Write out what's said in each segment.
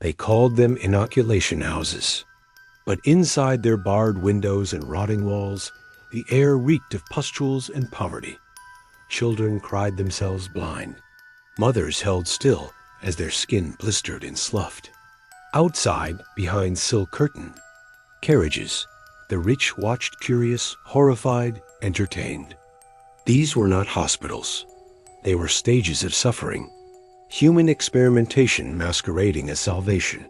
They called them inoculation houses. But inside their barred windows and rotting walls, the air reeked of pustules and poverty. Children cried themselves blind. Mothers held still as their skin blistered and sloughed. Outside, behind silk curtain, carriages, the rich watched curious, horrified, entertained. These were not hospitals. They were stages of suffering, human experimentation masquerading as salvation.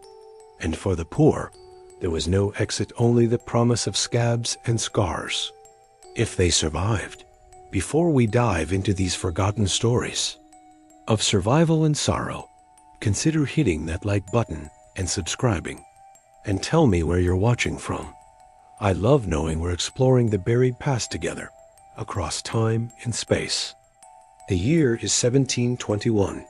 And for the poor, there was no exit, only the promise of scabs and scars. If they survived, before we dive into these forgotten stories of survival and sorrow, consider hitting that like button and subscribing. And tell me where you're watching from. I love knowing we're exploring the buried past together, across time and space. The year is 1721.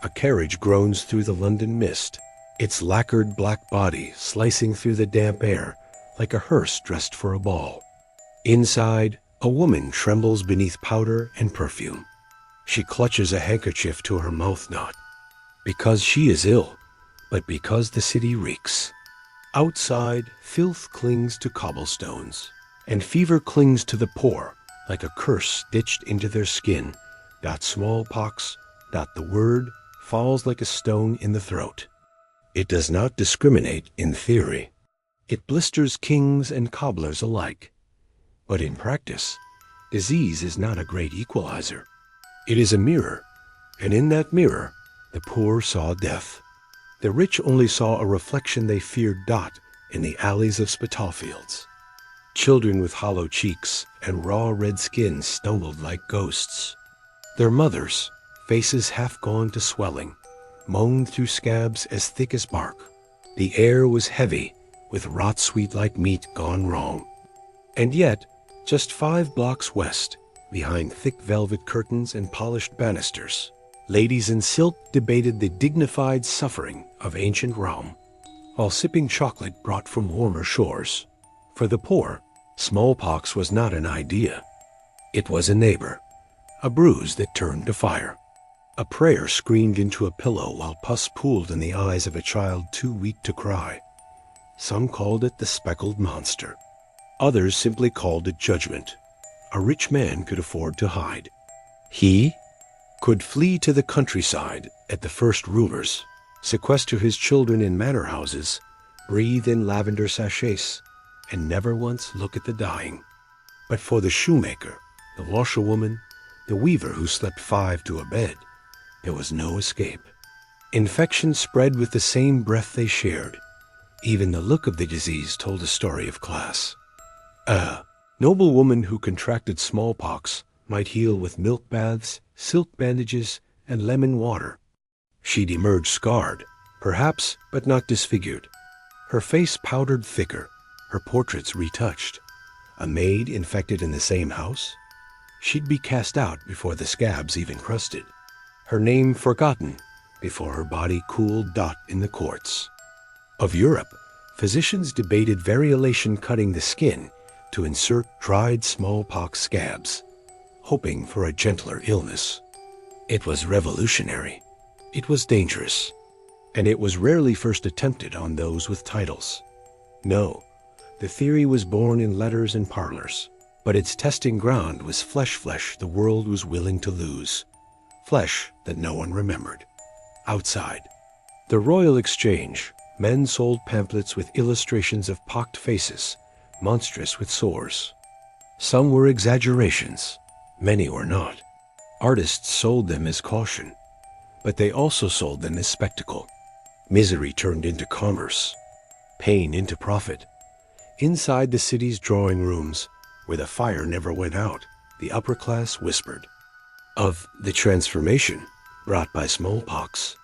A carriage groans through the London mist, its lacquered black body slicing through the damp air like a hearse dressed for a ball. Inside, a woman trembles beneath powder and perfume. She clutches a handkerchief to her mouth, not because she is ill, but because the city reeks. Outside, filth clings to cobblestones, and fever clings to the poor like a curse stitched into their skin. Smallpox, the word, falls like a stone in the throat. It does not discriminate in theory. It blisters kings and cobblers alike. But in practice, disease is not a great equalizer. It is a mirror, and in that mirror, the poor saw death. The rich only saw a reflection they feared. In the alleys of Spitalfields. Children with hollow cheeks and raw red skin stumbled like ghosts. Their mothers, faces half gone to swelling, moaned through scabs as thick as bark. The air was heavy with rot sweet like meat gone wrong. And yet, just 5 blocks west, behind thick velvet curtains and polished banisters, ladies in silk debated the dignified suffering of ancient Rome, while sipping chocolate brought from warmer shores. For the poor, smallpox was not an idea. It was a neighbor, a bruise that turned to fire, a prayer screamed into a pillow while pus pooled in the eyes of a child too weak to cry. Some called it the speckled monster. Others simply called it judgment. A rich man could afford to hide. He could flee to the countryside at the first rumors, sequester his children in manor houses, breathe in lavender sachets, and never once look at the dying. But for the shoemaker, the washerwoman, the weaver who slept 5 to a bed, there was no escape. Infection spread with the same breath they shared. Even the look of the disease told a story of class. A noble woman who contracted smallpox might heal with milk baths, silk bandages, and lemon water. She'd emerge scarred, perhaps, but not disfigured. Her face powdered thicker, her portraits retouched. A maid infected in the same house? She'd be cast out before the scabs even crusted. Her name forgotten before her body cooled in the courts. Of Europe, physicians debated variolation cutting the skin to insert dried smallpox scabs, hoping for a gentler illness. It was revolutionary. It was dangerous, and it was rarely first attempted on those with titles. No, the theory was born in letters and parlors, but its testing ground was flesh the world was willing to lose, flesh that no one remembered. Outside, the Royal Exchange, men sold pamphlets with illustrations of pocked faces, monstrous with sores. Some were exaggerations, many were not. Artists sold them as caution, but they also sold them as spectacle. Misery turned into commerce, pain into profit. Inside the city's drawing rooms, where the fire never went out, the upper class whispered of the transformation brought by smallpox.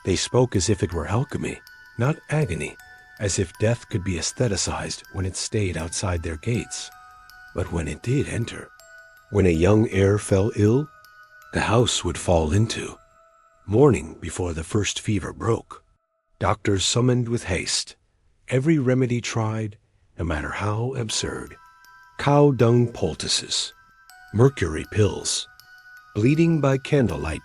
They spoke as if it were alchemy, not agony, as if death could be aestheticized when it stayed outside their gates. But when it did enter, when a young heir fell ill, the house would fall into mourning before the first fever broke. Doctors summoned with haste, every remedy tried, no matter how absurd. Cow dung poultices, mercury pills, bleeding by candlelight.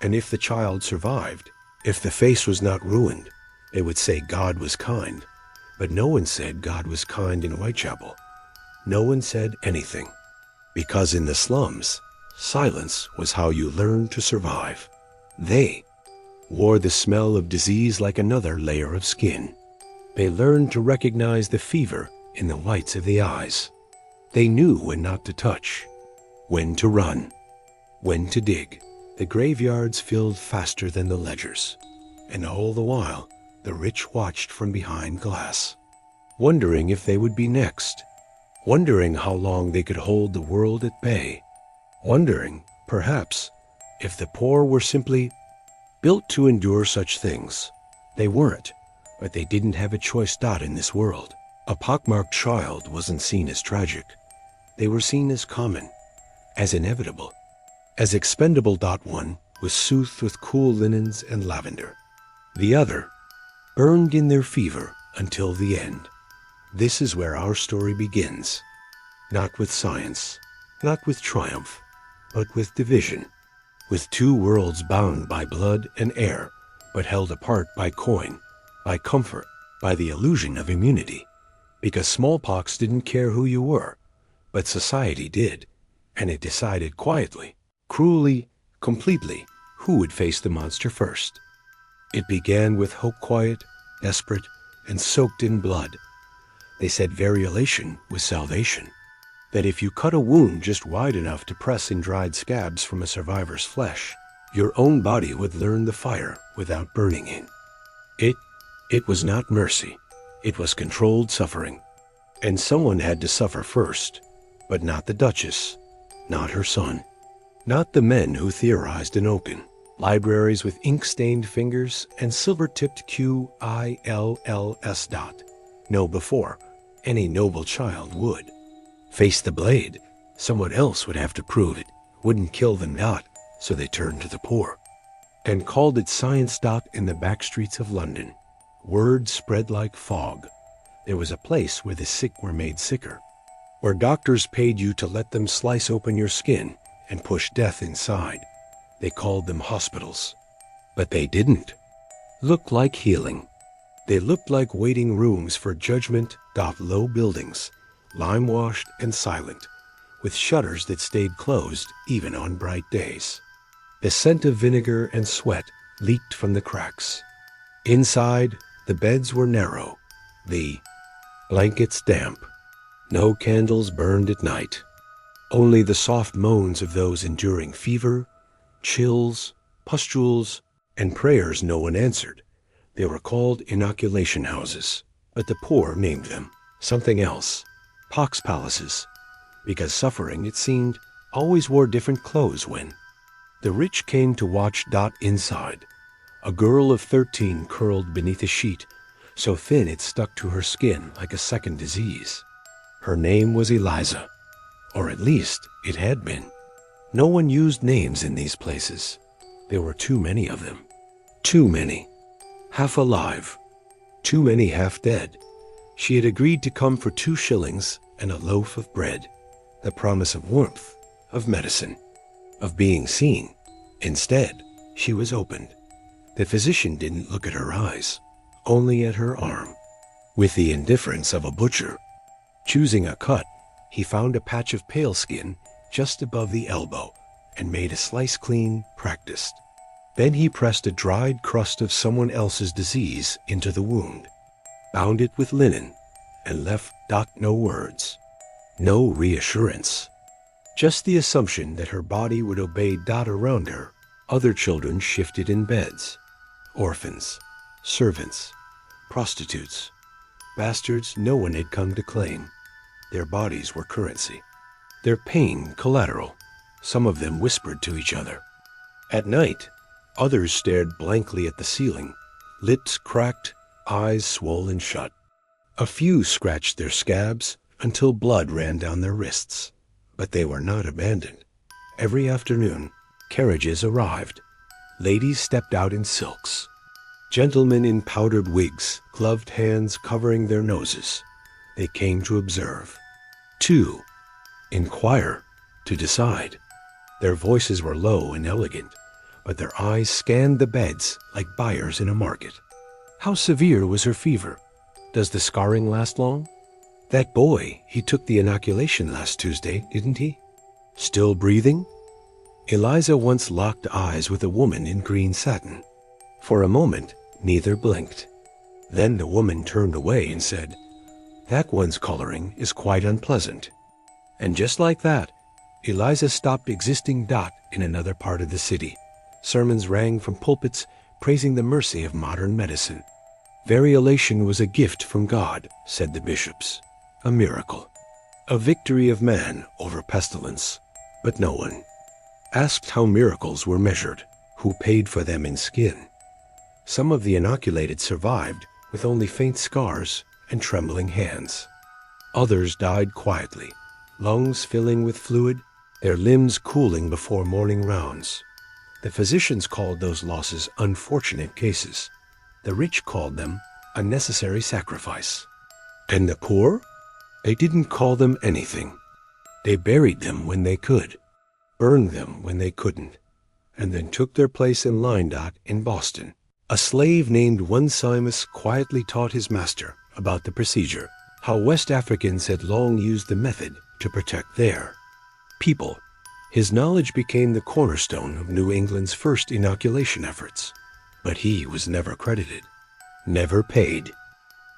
And if the child survived, if the face was not ruined, They would say God was kind, but no one said God was kind in Whitechapel. No one said anything, because in the slums, silence was how you learned to survive. They wore the smell of disease like another layer of skin. They learned to recognize the fever in the whites of the eyes. They knew when not to touch, when to run, when to dig. The graveyards filled faster than the ledgers, and all the while the rich watched from behind glass, wondering if they would be next, wondering how long they could hold the world at bay, wondering, perhaps, if the poor were simply built to endure such things. They weren't, but they didn't have a choice in this world. A pockmarked child wasn't seen as tragic. They were seen as common, as inevitable, as expendable. One was soothed with cool linens and lavender. The other burned in their fever until the end. This is where our story begins. Not with science, not with triumph, but with division. With two worlds bound by blood and air, but held apart by coin, by comfort, by the illusion of immunity. Because smallpox didn't care who you were, but society did, and it decided quietly, cruelly, completely, who would face the monster first. It began with hope, quiet, desperate, and soaked in blood. They said variolation was salvation. That if you cut a wound just wide enough to press in dried scabs from a survivor's flesh, your own body would learn the fire without burning in. It was not mercy. It was controlled suffering. And someone had to suffer first, but not the Duchess, not her son, not the men who theorized in open libraries with ink-stained fingers and silver-tipped QILLS. No, before any noble child would face the blade, someone else would have to prove it wouldn't kill them. So they turned to the poor and called it science. In the back streets of London, word spread like fog. There was a place where the sick were made sicker, where doctors paid you to let them slice open your skin and push death inside. They called them hospitals, but they didn't look like healing. They looked like waiting rooms for judgment. Low buildings, lime-washed and silent, with shutters that stayed closed even on bright days. The scent of vinegar and sweat leaked from the cracks. Inside, the beds were narrow, the blankets damp. No candles burned at night. Only the soft moans of those enduring fever, chills, pustules, and prayers no one answered. They were called inoculation houses, but the poor named them something else, pox palaces, because suffering, it seemed, always wore different clothes when the rich came to watch. Inside, a girl of 13 curled beneath a sheet, so thin it stuck to her skin like a second disease. Her name was Eliza, or at least it had been. No one used names in these places. There were too many of them. Too many. Half alive. Too many half dead. She had agreed to come for 2 shillings and a loaf of bread, the promise of warmth, of medicine, of being seen. Instead, she was opened. The physician didn't look at her eyes, only at her arm, with the indifference of a butcher. Choosing a cut, he found a patch of pale skin just above the elbow and made a slice clean, practiced. Then he pressed a dried crust of someone else's disease into the wound, bound it with linen, and left no words, no reassurance. Just the assumption that her body would obey. Around her, other children shifted in beds. Orphans, servants, prostitutes, bastards no one had come to claim. Their bodies were currency, their pain collateral. Some of them whispered to each other. At night, others stared blankly at the ceiling, lips cracked, eyes swollen shut. A few scratched their scabs until blood ran down their wrists. But they were not abandoned. Every afternoon, carriages arrived. Ladies stepped out in silks. Gentlemen in powdered wigs, gloved hands covering their noses. They came to observe, to inquire, to decide. Their voices were low and elegant, but their eyes scanned the beds like buyers in a market. How severe was her fever? Does the scarring last long? That boy, he took the inoculation last Tuesday, didn't he? Still breathing? Eliza once locked eyes with a woman in green satin. For a moment, neither blinked. Then the woman turned away and said, "That one's coloring is quite unpleasant." And just like that, Eliza stopped existing. In another part of the city, sermons rang from pulpits praising the mercy of modern medicine. Variolation was a gift from God, said the bishops, a miracle, a victory of man over pestilence. But no one asked how miracles were measured, who paid for them in skin. Some of the inoculated survived with only faint scars and trembling hands. Others died quietly, lungs filling with fluid, their limbs cooling before morning rounds. The physicians called those losses unfortunate cases. The rich called them a necessary sacrifice. And the poor? They didn't call them anything. They buried them when they could, burned them when they couldn't, and then took their place in line. In Boston, a slave named Onesimus quietly taught his master about the procedure, how West Africans had long used the method to protect their people. His knowledge became the cornerstone of New England's first inoculation efforts. But he was never credited, never paid,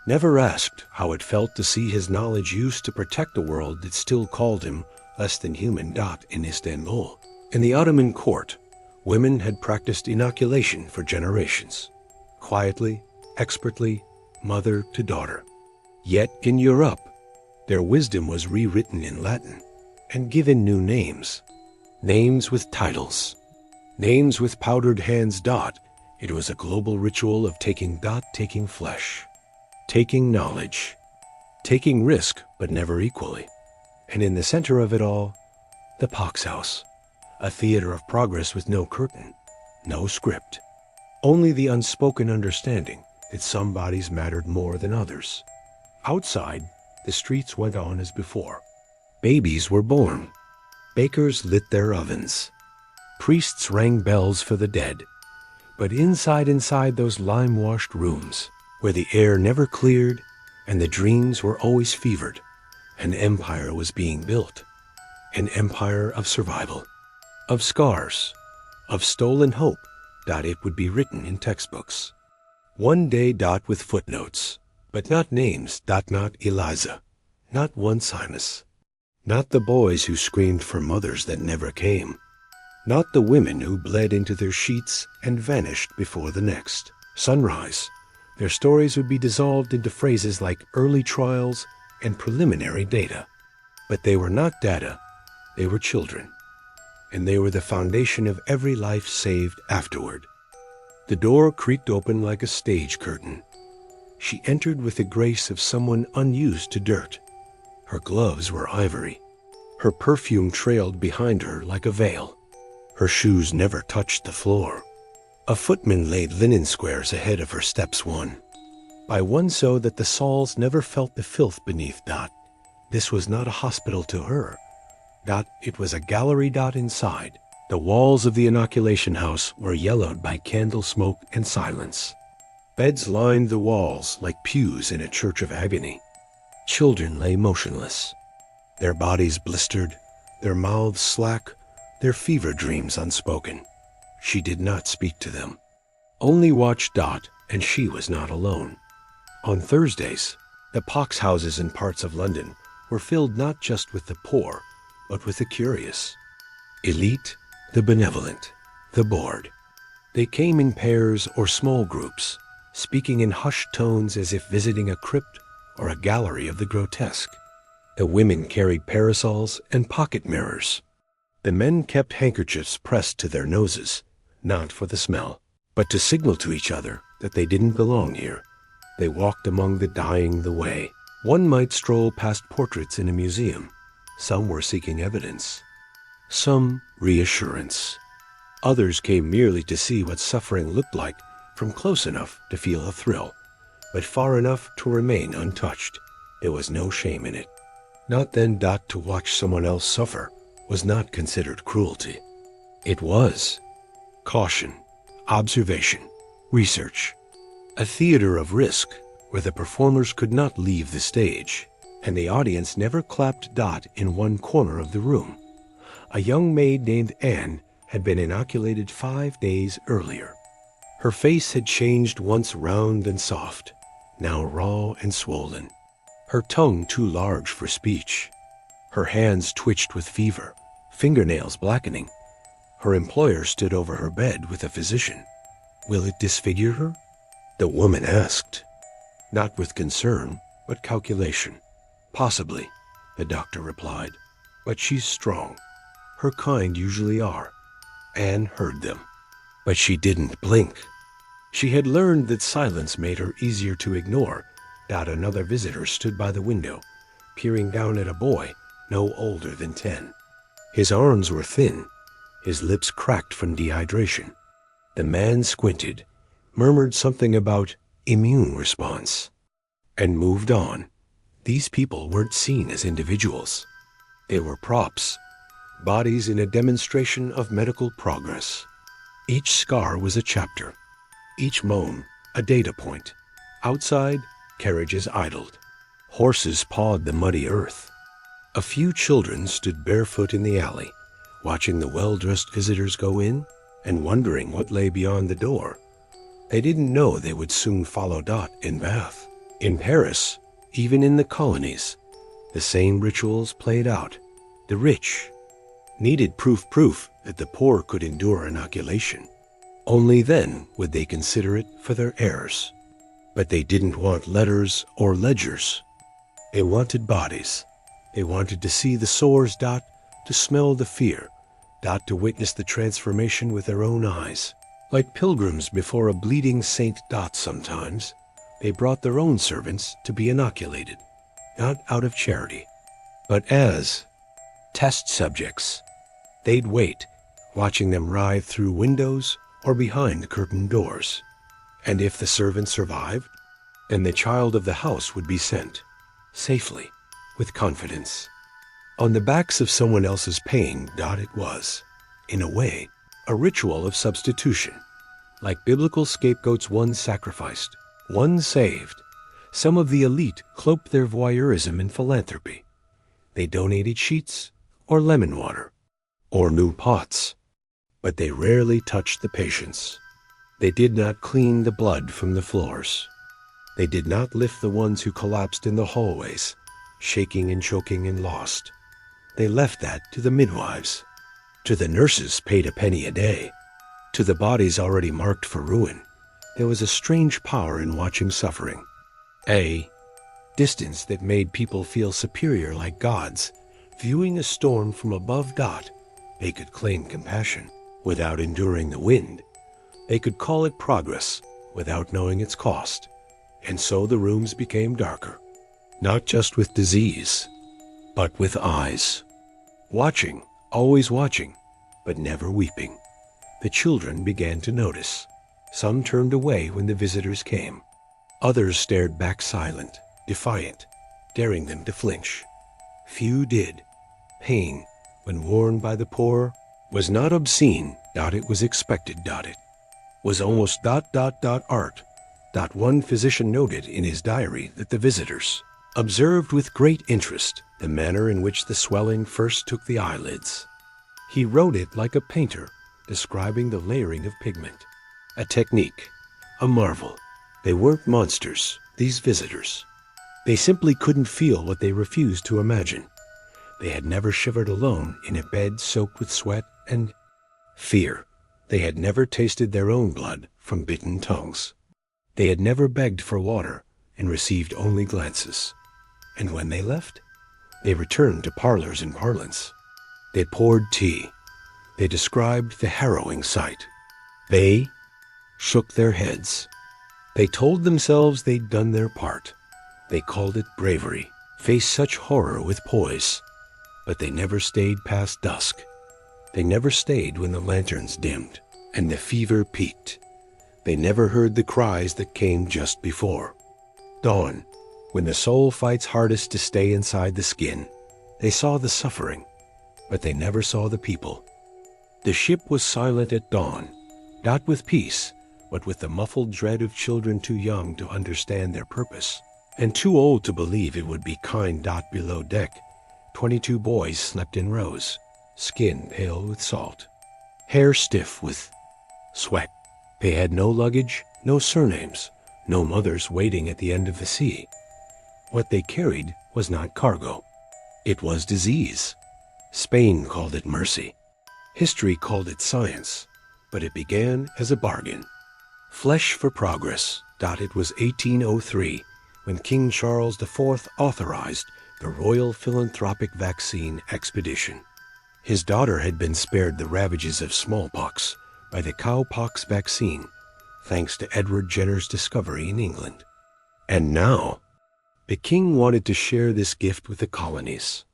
never asked how it felt to see his knowledge used to protect a world that still called him less than human. In Istanbul, in the Ottoman court, women had practiced inoculation for generations, quietly, expertly, mother to daughter. Yet in Europe, their wisdom was rewritten in Latin and given new names, names with titles, names with powdered hands. It was a global ritual of taking flesh, taking knowledge, taking risk, but never equally. And in the center of it all, the pox house, a theater of progress with no curtain, no script, only the unspoken understanding that some bodies mattered more than others. Outside, the streets went on as before. Babies were born. Bakers lit their ovens. Priests rang bells for the dead. But inside those lime-washed rooms, where the air never cleared and the dreams were always fevered, an empire was being built. An empire of survival, of scars, of stolen hope. It would be written in textbooks. One day. With footnotes, but not names. Not Eliza, not Onesimus, not the boys who screamed for mothers that never came, not the women who bled into their sheets and vanished before the next sunrise. Their stories would be dissolved into phrases like early trials and preliminary data. But they were not data, they were children, and they were the foundation of every life saved afterward. The door creaked open like a stage curtain. She entered with the grace of someone unused to dirt. Her gloves were ivory. Her perfume trailed behind her like a veil. Her shoes never touched the floor. A footman laid linen squares ahead of her steps one by one, so that the soles never felt the filth beneath. This was not a hospital to her. It was a gallery. Inside, the walls of the inoculation house were yellowed by candle smoke and silence. Beds lined the walls like pews in a church of agony. Children lay motionless, their bodies blistered, their mouths slack, their fever dreams unspoken. She did not speak to them, only watched. And she was not alone. On Thursdays, the pox houses in parts of London were filled not just with the poor, but with the curious. Elite, the benevolent, the bored. They came in pairs or small groups, speaking in hushed tones as if visiting a crypt or a gallery of the grotesque. The women carried parasols and pocket mirrors. The men kept handkerchiefs pressed to their noses, not for the smell, but to signal to each other that they didn't belong here. They walked among the dying the way. One might stroll past portraits in a museum. Some were seeking evidence, some reassurance. Others came merely to see what suffering looked like from close enough to feel a thrill, but far enough to remain untouched. There was no shame in it. Not then. To watch someone else suffer was not considered cruelty. It was caution, observation, research. A theater of risk where the performers could not leave the stage, and the audience never clapped Dot in one corner of the room. A young maid named Anne had been inoculated 5 days earlier. Her face had changed, once round and soft, now raw and swollen. Her tongue too large for speech. Her hands twitched with fever, fingernails blackening. Her employer stood over her bed with a physician. "Will it disfigure her?" the woman asked, not with concern, but calculation. "Possibly," the doctor replied, "but she's strong. Her kind usually are." Anne heard them, but she didn't blink. She had learned that silence made her easier to ignore. Another visitor stood by the window, peering down at a boy no older than 10. His arms were thin, his lips cracked from dehydration. The man squinted, murmured something about immune response, and moved on. These people weren't seen as individuals. They were props, bodies in a demonstration of medical progress. Each scar was a chapter, each moan a data point. Outside, carriages idled. Horses pawed the muddy earth. A few children stood barefoot in the alley, watching the well-dressed visitors go in and wondering what lay beyond the door. They didn't know they would soon follow Dot in Bath. In Paris, even in the colonies, the same rituals played out. The rich needed proof that the poor could endure inoculation. Only then would they consider it for their heirs. But they didn't want letters or ledgers. They wanted bodies. They wanted to see the sores, Dot, to smell the fear, Dot to witness the transformation with their own eyes. Like pilgrims before a bleeding Saint Dot sometimes, they brought their own servants to be inoculated, not out of charity, but as test subjects. They'd wait, watching them writhe through windows or behind curtained doors. And if the servant survived, then the child of the house would be sent, safely, with confidence. On the backs of someone else's pain, Dot, it was, in a way, a ritual of substitution. Like biblical scapegoats, one sacrificed, one saved. Some of the elite cloaked their voyeurism in philanthropy. They donated sheets or lemon water or new pots, but they rarely touched the patients. They did not clean the blood from the floors. They did not lift the ones who collapsed in the hallways, shaking and choking and lost. They left that to the midwives, to the nurses paid a penny a day, to the bodies already marked for ruin. There was a strange power in watching suffering, a distance that made people feel superior like gods. Viewing a storm from above, Dot, they could claim compassion without enduring the wind. They could call it progress without knowing its cost. And so the rooms became darker, not just with disease, but with eyes. Watching, always watching, but never weeping. The children began to notice. Some turned away when the visitors came. Others stared back silent, defiant, daring them to flinch. Few did. Pain, when worn by the poor, was not obscene. It was expected. It was almost art. One physician noted in his diary that the visitors observed with great interest the manner in which the swelling first took the eyelids. He wrote it like a painter, describing the layering of pigment. A technique, a marvel. They weren't monsters, these visitors. They simply couldn't feel what they refused to imagine. They had never shivered alone in a bed soaked with sweat and fear. They had never tasted their own blood from bitten tongues. They had never begged for water and received only glances. And when they left, they returned to parlors and parlance. They poured tea. They described the harrowing sight. They shook their heads. They told themselves they'd done their part. They called it bravery, faced such horror with poise. But they never stayed past dusk. They never stayed when the lanterns dimmed and the fever peaked. They never heard the cries that came just before dawn, when the soul fights hardest to stay inside the skin. They saw the suffering, but they never saw the people. The ship was silent at dawn, not with peace, but with the muffled dread of children too young to understand their purpose, and too old to believe it would be kind. Below deck, 22 boys slept in rows, skin pale with salt, hair stiff with sweat. They had no luggage, no surnames, no mothers waiting at the end of the sea. What they carried was not cargo. It was disease. Spain called it mercy. History called it science, but it began as a bargain. Flesh for progress. It was 1803 when King Charles IV authorized the Royal Philanthropic Vaccine Expedition. His daughter had been spared the ravages of smallpox by the cowpox vaccine, thanks to Edward Jenner's discovery in England. And now, the king wanted to share this gift with the colonies,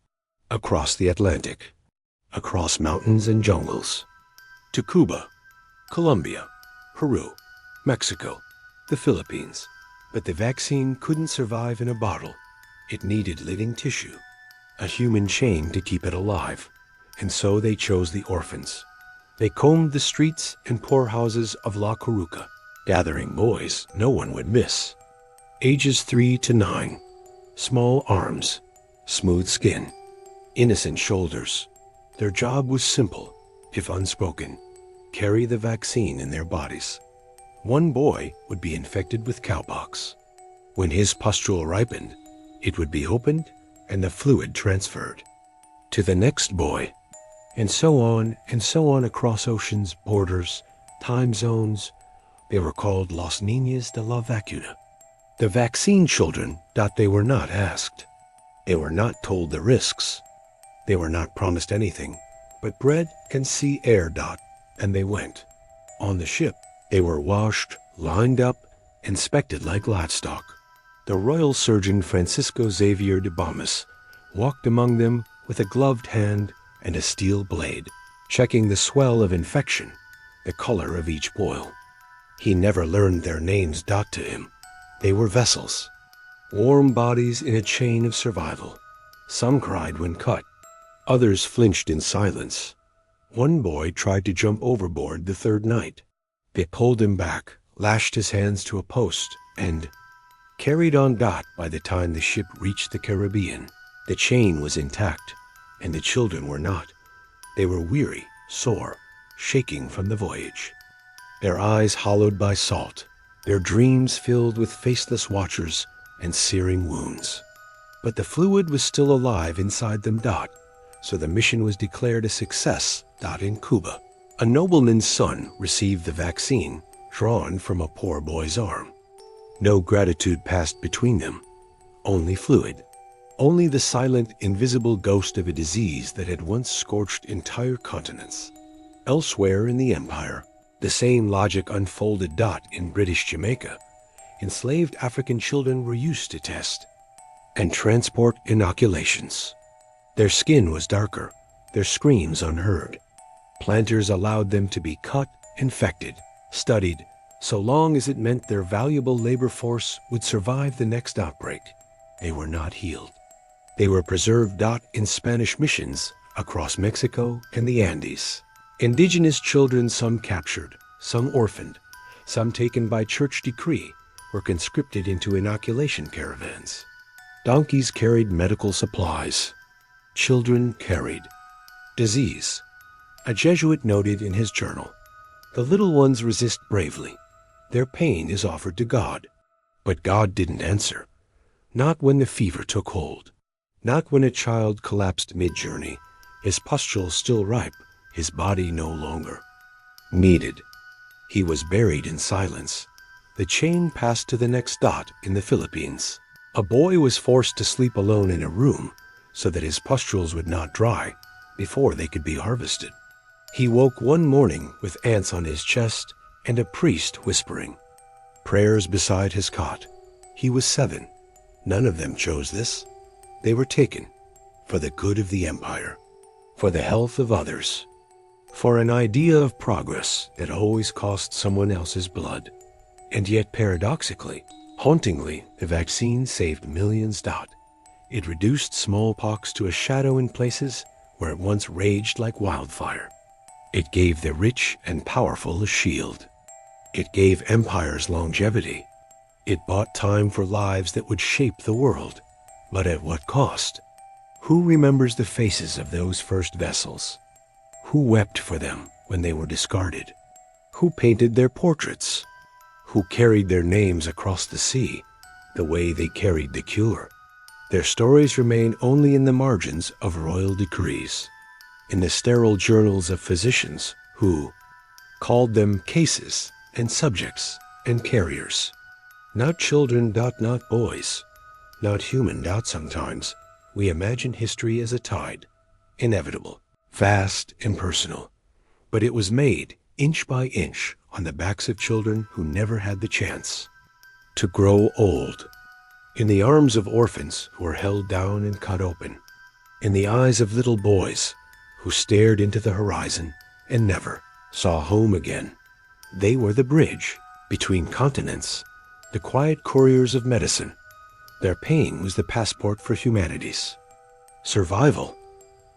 across the Atlantic, across mountains and jungles, to Cuba, Colombia, Peru, Mexico, the Philippines. But the vaccine couldn't survive in a bottle. It needed living tissue, a human chain to keep it alive. And so they chose the orphans. They combed the streets and poorhouses of La Coruca, gathering boys no one would miss. Ages 3 to 9, small arms, smooth skin, innocent shoulders. Their job was simple, if unspoken: carry the vaccine in their bodies. One boy would be infected with cowpox. When his pustule ripened, it would be opened and the fluid transferred to the next boy, and so on across oceans, borders, time zones. They were called Los Niños de la Vacuna, the vaccine children. They were not asked. They were not told the risks. They were not promised anything but bread and sea air. And they went. On the ship, they were washed, lined up, inspected like livestock. The royal surgeon Francisco Xavier de Bomis walked among them with a gloved hand and a steel blade, checking the swell of infection, the color of each boil. He never learned their names. To him, they were vessels, warm bodies in a chain of survival. Some cried when cut. Others flinched in silence. One boy tried to jump overboard the third night. They pulled him back, lashed his hands to a post, and carried on. By the time the ship reached the Caribbean, the chain was intact, and the children were not. They were weary, sore, shaking from the voyage, their eyes hollowed by salt, their dreams filled with faceless watchers and searing wounds. But the fluid was still alive inside them. So the mission was declared a success. In Cuba, a nobleman's son received the vaccine drawn from a poor boy's arm. No gratitude passed between them, only fluid, only the silent, invisible ghost of a disease that had once scorched entire continents. Elsewhere in the empire, the same logic unfolded. In British Jamaica, enslaved African children were used to test and transport inoculations. Their skin was darker, their screams unheard. Planters allowed them to be cut, infected, studied, so long as it meant their valuable labor force would survive the next outbreak. They were not healed. They were preserved. In Spanish missions across Mexico and the Andes, indigenous children, some captured, some orphaned, some taken by church decree, were conscripted into inoculation caravans. Donkeys carried medical supplies. Children carried disease. A Jesuit noted in his journal, "The little ones resist bravely. Their pain is offered to God." But God didn't answer. Not when the fever took hold. Not when a child collapsed mid-journey, his pustules still ripe, his body no longer needed. He was buried in silence. The chain passed to the next. In the Philippines, a boy was forced to sleep alone in a room so that his pustules would not dry before they could be harvested. He woke one morning with ants on his chest and a priest whispering prayers beside his cot. He was 7. None of them chose this. They were taken for the good of the empire, for the health of others, for an idea of progress that always cost someone else's blood. And yet, paradoxically, hauntingly, the vaccine saved millions. It reduced smallpox to a shadow in places where it once raged like wildfire. It gave the rich and powerful a shield. It gave empires longevity. It bought time for lives that would shape the world. But at what cost? Who remembers the faces of those first vessels? Who wept for them when they were discarded? Who painted their portraits? Who carried their names across the sea the way they carried the cure? Their stories remain only in the margins of royal decrees, in the sterile journals of physicians who called them cases and subjects and carriers. Not children, not boys, not human, sometimes. We imagine history as a tide, inevitable, vast, impersonal. But it was made inch by inch on the backs of children who never had the chance to grow old. In the arms of orphans who were held down and cut open. In the eyes of little boys who stared into the horizon and never saw home again. They were the bridge between continents, the quiet couriers of medicine. Their pain was the passport for humanity's survival.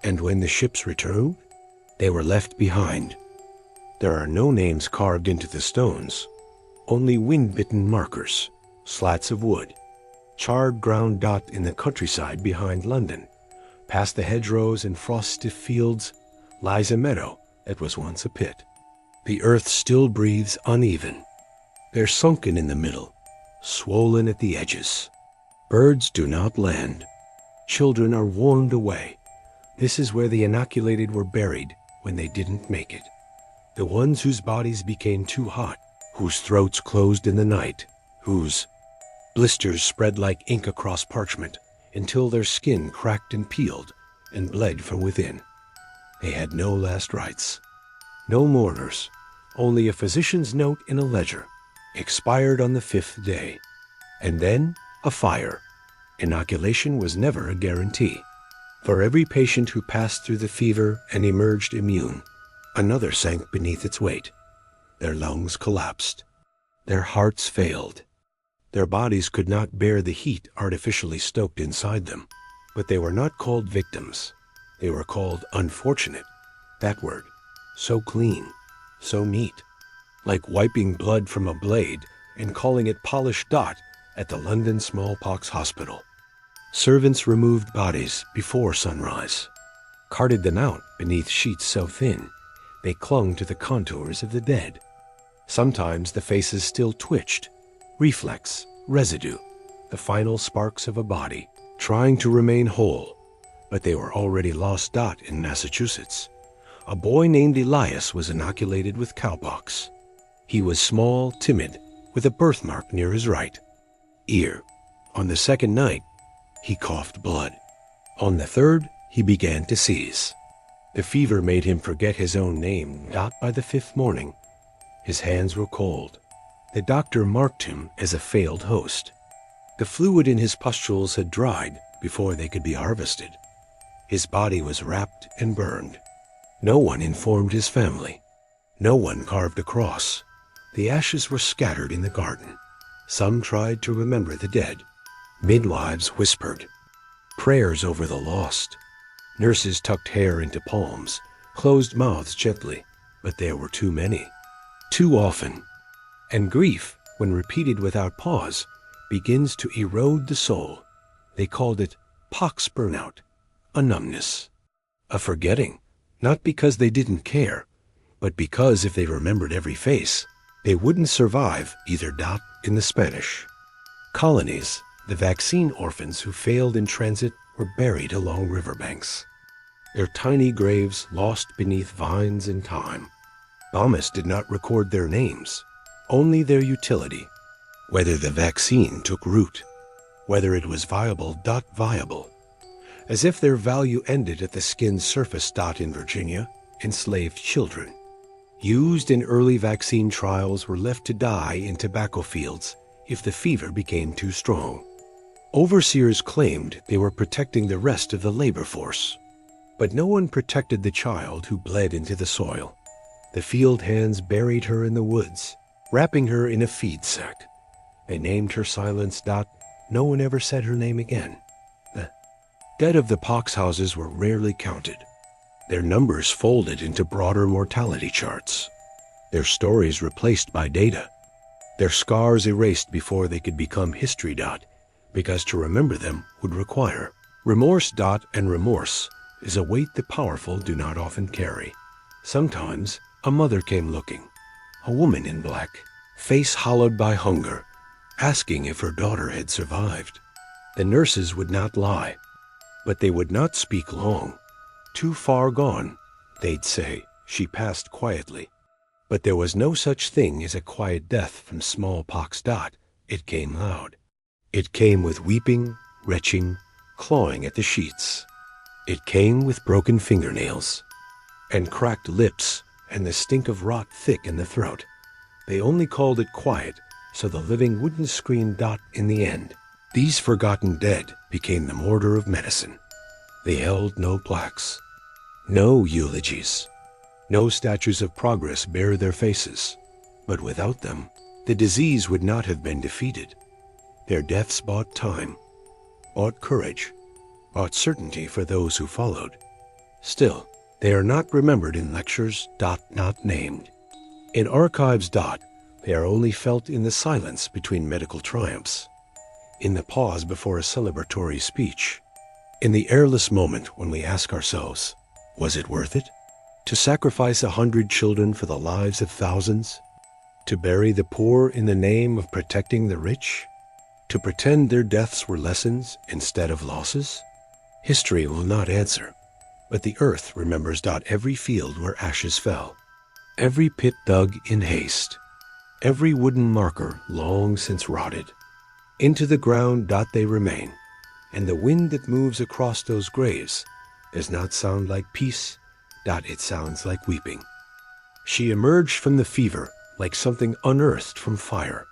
And when the ships returned, they were left behind. There are no names carved into the stones, only wind-bitten markers, slats of wood, charred ground dot in the countryside behind London. Past the hedgerows and frost-stiff fields lies a meadow that was once a pit. The earth still breathes uneven. They're sunken in the middle, swollen at the edges. Birds do not land. Children are warned away. This is where the inoculated were buried when they didn't make it. The ones whose bodies became too hot, whose throats closed in the night, whose blisters spread like ink across parchment until their skin cracked and peeled and bled from within. They had no last rites, no mourners, only a physician's note in a ledger, expired on the 5th day. And then a fire. Inoculation was never a guarantee. For every patient who passed through the fever and emerged immune, another sank beneath its weight. Their lungs collapsed. Their hearts failed. Their bodies could not bear the heat artificially stoked inside them. But they were not called victims. They were called unfortunate. That word, so clean, so neat, like wiping blood from a blade and calling it polished dot at the London Smallpox Hospital. Servants removed bodies before sunrise, carted them out beneath sheets so thin they clung to the contours of the dead. Sometimes the faces still twitched, reflex, residue, the final sparks of a body, trying to remain whole, but they were already lost dot in Massachusetts. A boy named Eliza was inoculated with cowpox. He was small, timid, with a birthmark near his right ear. On the second night, he coughed blood. On the third, he began to seize. The fever made him forget his own name. By the 5th morning, his hands were cold. The doctor marked him as a failed host. The fluid in his pustules had dried before they could be harvested. His body was wrapped and burned. No one informed his family. No one carved a cross. The ashes were scattered in the garden. Some tried to remember the dead. Midwives whispered prayers over the lost. Nurses tucked hair into palms, closed mouths gently, but there were too many, too often. And grief, when repeated without pause, begins to erode the soul. They called it pox burnout, a numbness, a forgetting, not because they didn't care, but because if they remembered every face, they wouldn't survive either dot in the Spanish colonies. The vaccine orphans who failed in transit were buried along riverbanks, their tiny graves lost beneath vines and thyme. Thomas did not record their names, only their utility, whether the vaccine took root, whether it was viable. As if their value ended at the skin's surface. In Virginia, enslaved children, used in early vaccine trials, were left to die in tobacco fields if the fever became too strong. Overseers claimed they were protecting the rest of the labor force, but no one protected the child who bled into the soil. The field hands buried her in the woods, wrapping her in a feed sack. They named her Silence. No one ever said her name again. The dead of the pox houses were rarely counted. Their numbers folded into broader mortality charts. their stories replaced by data, their scars erased before they could become history. Because to remember them would require remorse. And remorse is a weight the powerful do not often carry. Sometimes a mother came looking, a woman in black, face hollowed by hunger, asking if her daughter had survived. The nurses would not lie, but they would not speak long. Too far gone, they'd say. She passed quietly. But there was no such thing as a quiet death from smallpox. It came loud. It came with weeping, retching, clawing at the sheets. It came with broken fingernails and cracked lips and the stink of rot thick in the throat. They only called it quiet so the living wouldn't scream. In the end, these forgotten dead became the mortar of medicine. They held no plaques, no eulogies, no statues of progress bare their faces. But without them, the disease would not have been defeated. Their deaths bought time, bought courage, bought certainty for those who followed. Still, they are not remembered in lectures. Not named. In archives. They are only felt in the silence between medical triumphs, in the pause before a celebratory speech, in the airless moment when we ask ourselves, was it worth it? To sacrifice 100 children for the lives of thousands? To bury the poor in the name of protecting the rich? To pretend their deaths were lessons instead of losses? History will not answer, but the earth remembers. Every field where ashes fell, every pit dug in haste, every wooden marker long since rotted. Into the ground. They remain, and the wind that moves across those graves does not sound like peace. It sounds like weeping. She emerged from the fever like something unearthed from fire.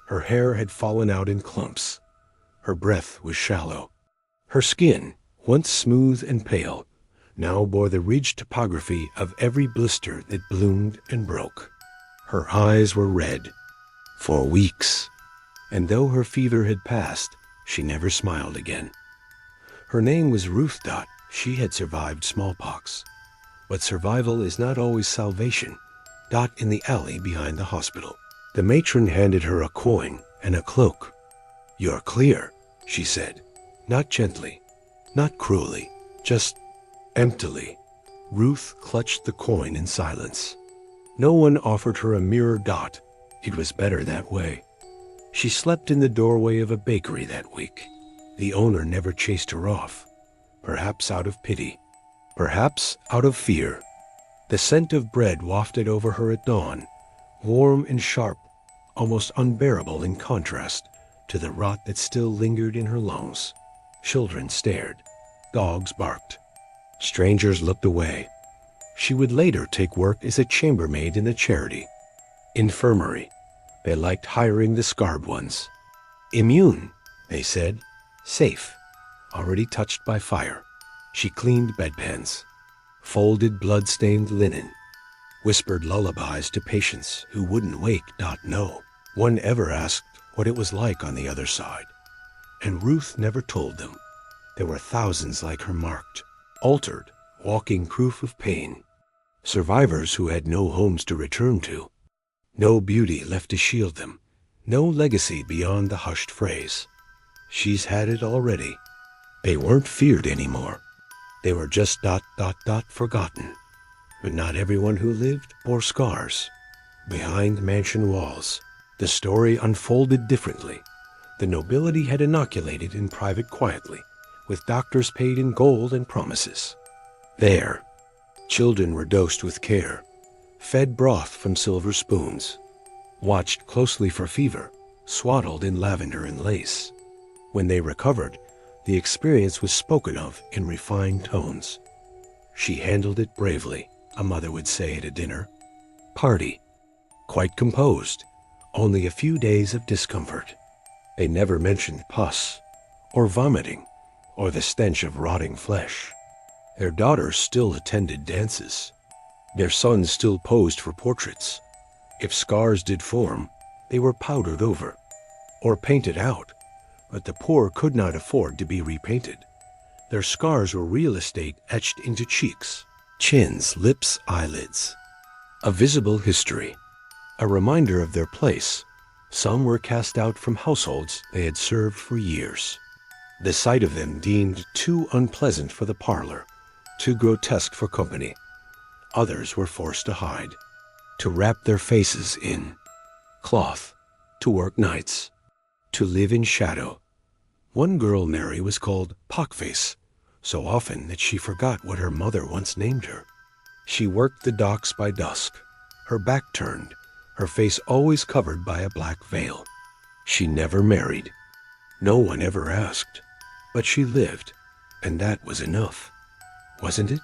Her hair had fallen out in clumps. Her breath was shallow. Her skin, once smooth and pale, now bore the ridged topography of every blister that bloomed and broke. Her eyes were red. For weeks. And though her fever had passed, she never smiled again. Her name was Ruth. She had survived smallpox. But survival is not always salvation. In the alley behind the hospital, the matron handed her a coin and a cloak. "You're clear," she said, not gently, not cruelly, just emptily. Ruth clutched the coin in silence. No one offered her a mirror. It was better that way. She slept in the doorway of a bakery that week. The owner never chased her off, perhaps out of pity, perhaps out of fear. The scent of bread wafted over her at dawn, warm and sharp, almost unbearable in contrast to the rot that still lingered in her lungs. Children stared. Dogs barked. Strangers looked away. She would later take work as a chambermaid in the charity infirmary. They liked hiring the scarred ones. Immune, they said. Safe. Already touched by fire. She cleaned bedpans, folded blood-stained linen, whispered lullabies to patients who wouldn't wake. No one ever asked what it was like on the other side. And Ruth never told them. There were thousands like her marked, altered, walking proof of pain. Survivors who had no homes to return to. No beauty left to shield them. No legacy beyond the hushed phrase. She's had it already. They weren't feared anymore. They were just forgotten. But not everyone who lived bore scars. Behind mansion walls, the story unfolded differently. The nobility had inoculated in private quietly, with doctors paid in gold and promises. There, children were dosed with care, fed broth from silver spoons, watched closely for fever, swaddled in lavender and lace. When they recovered, the experience was spoken of in refined tones. She handled it bravely, a mother would say at a dinner party. Quite composed, only a few days of discomfort. They never mentioned pus, or vomiting, or the stench of rotting flesh. Their daughters still attended dances. Their sons still posed for portraits. If scars did form, they were powdered over, or painted out, but the poor could not afford to be repainted. Their scars were real estate etched into cheeks, chins, lips, eyelids. A visible history, a reminder of their place. Some were cast out from households they had served for years. The sight of them deemed too unpleasant for the parlor, too grotesque for company. Others were forced to hide, to wrap their faces in cloth, to work nights, to live in shadow. One girl, Mary, was called Pockface, so often that she forgot what her mother once named her. She worked the docks by dusk, her back turned, her face always covered by a black veil. She never married. No one ever asked. But she lived, and that was enough, wasn't it?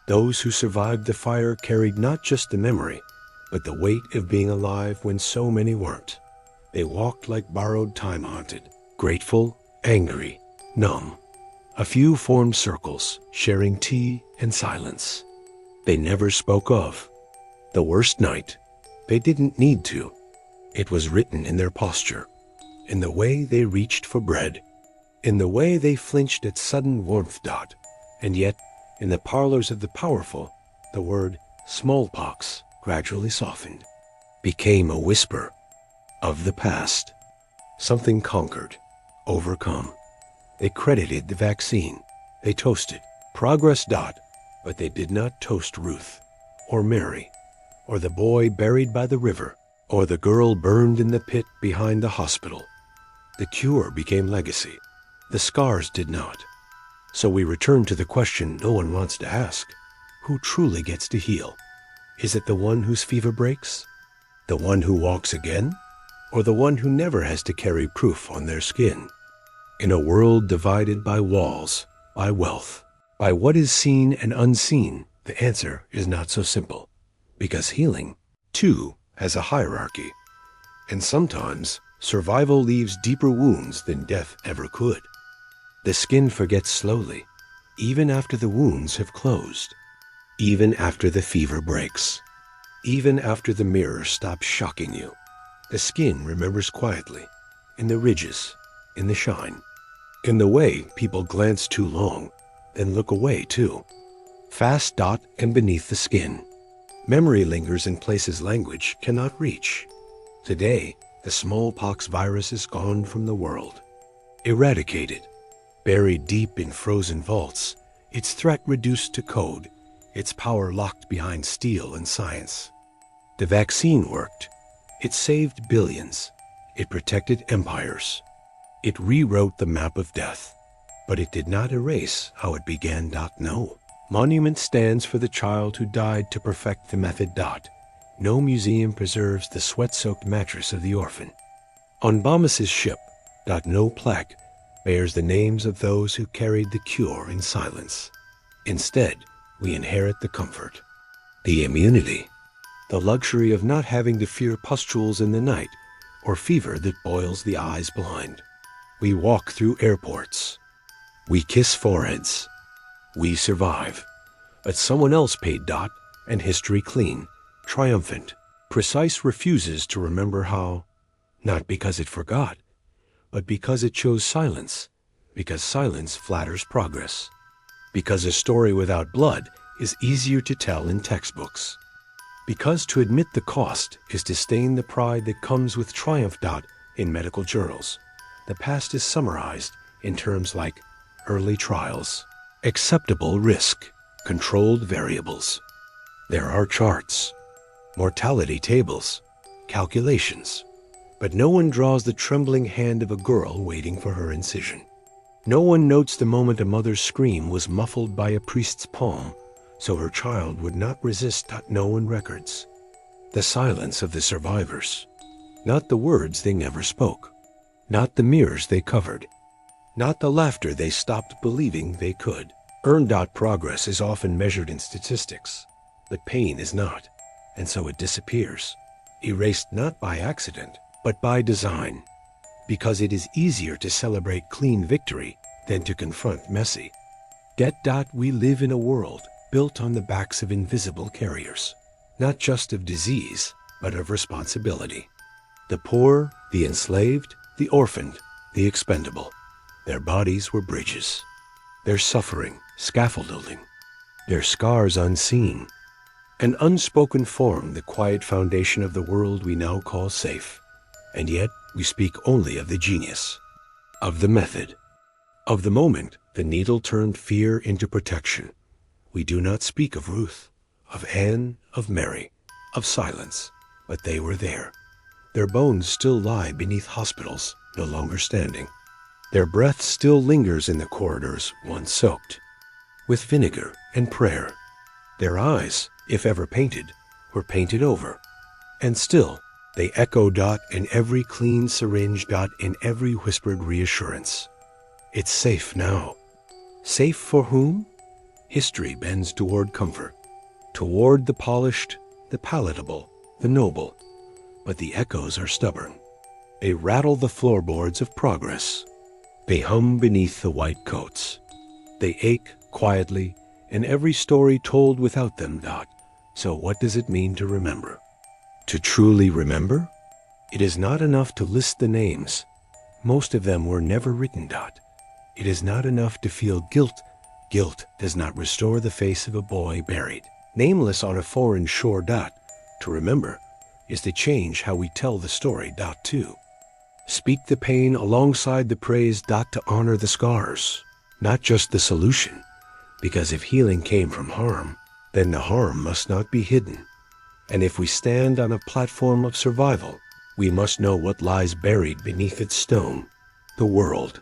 Those who survived the fire carried not just the memory, but the weight of being alive when so many weren't. They walked like borrowed time haunted, grateful, angry, numb. A few formed circles, sharing tea and silence. They never spoke of the worst night. They didn't need to. It was written in their posture, in the way they reached for bread, in the way they flinched at sudden warmth. And yet, in the parlors of the powerful, the word smallpox gradually softened, became a whisper of the past. Something conquered, overcome. They credited the vaccine. They toasted progress. But they did not toast Ruth, or Mary, or the boy buried by the river, or the girl burned in the pit behind the hospital. The cure became legacy. The scars did not. So we return to the question no one wants to ask. Who truly gets to heal? Is it the one whose fever breaks? The one who walks again? Or the one who never has to carry proof on their skin? In a world divided by walls, by wealth, by what is seen and unseen, the answer is not so simple. Because healing, too, has a hierarchy. And sometimes survival leaves deeper wounds than death ever could. The skin forgets slowly, even after the wounds have closed, even after the fever breaks, even after the mirror stops shocking you. The skin remembers quietly, in the ridges, in the shine, in the way people glance too long, then look away too. Fast. And beneath the skin. Memory lingers in places language cannot reach. Today, the smallpox virus is gone from the world, eradicated. Buried deep in frozen vaults, its threat reduced to code, its power locked behind steel and science. The vaccine worked. It saved billions. It protected empires. It rewrote the map of death. But it did not erase how it began. No. Monument stands for the child who died to perfect the method. No museum preserves the sweat-soaked mattress of the orphan. On Bomis's ship. No plaque bears the names of those who carried the cure in silence. Instead, we inherit the comfort, the immunity, the luxury of not having to fear pustules in the night or fever that boils the eyes blind. We walk through airports. We kiss foreheads. We survive. But someone else paid. And history clean, triumphant, precise refuses to remember how, not because it forgot, but because it chose silence, because silence flatters progress, because a story without blood is easier to tell in textbooks, because to admit the cost is to stain the pride that comes with triumph. In medical journals, the past is summarized in terms like early trials, acceptable risk, controlled variables. There are charts, mortality tables, calculations. But no one draws the trembling hand of a girl waiting for her incision. No one notes the moment a mother's scream was muffled by a priest's palm, so her child would not resist. No one records the silence of the survivors, not the words they never spoke, not the mirrors they covered, not the laughter they stopped believing they could. Earned. Progress is often measured in statistics, but pain is not, and so it disappears, erased not by accident, but by design, because it is easier to celebrate clean victory than to confront messy debt. We live in a world built on the backs of invisible carriers, not just of disease, but of responsibility. The poor, the enslaved, the orphaned, the expendable. Their bodies were bridges, their suffering scaffolding, their scars unseen. An unspoken form, the quiet foundation of the world we now call safe. And yet we speak only of the genius, of the method, of the moment the needle turned fear into protection. We do not speak of Ruth, of Anne, of Mary, of silence, but they were there. Their bones still lie beneath hospitals, no longer standing. Their breath still lingers in the corridors, once soaked with vinegar and prayer. Their eyes, if ever painted, were painted over. And still, they echo in every clean syringe, in every whispered reassurance. It's safe now. Safe for whom? History bends toward comfort, toward the polished, the palatable, the noble. But the echoes are stubborn. They rattle the floorboards of progress. They hum beneath the white coats. They ache quietly, and every story told without them. So what does it mean to remember? To truly remember? It is not enough to list the names. Most of them were never written. It is not enough to feel guilt. Guilt does not restore the face of a boy buried, nameless on a foreign shore. To remember is to change how we tell the story. To speak the pain alongside the praise. To honor the scars, not just the solution. Because if healing came from harm, then the harm must not be hidden. And if we stand on a platform of survival, we must know what lies buried beneath its stone. The world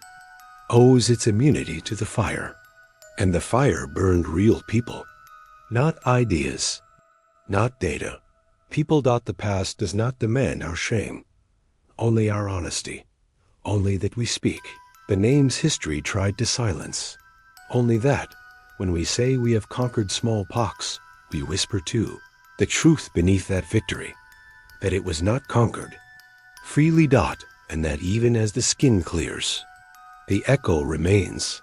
owes its immunity to the fire. And the fire burned real people, not ideas, not data. People. The past does not demand our shame, only our honesty, only that we speak the names history tried to silence. Only that, when we say we have conquered smallpox, we whisper too the truth beneath that victory, that it was not conquered freely. And that even as the skin clears, the echo remains.